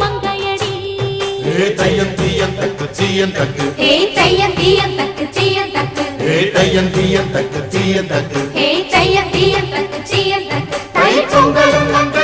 மங்கையடி தையம் தீயம் தக்கு சீயம் தக்கு தையம் தீயம் தக்கு சீயம் தக்கு தையம் தீயம் தக்கு சீயம் தக்கு தையம் தீயம் தக்கு சீயம் தக்கு தை பொங்கலும்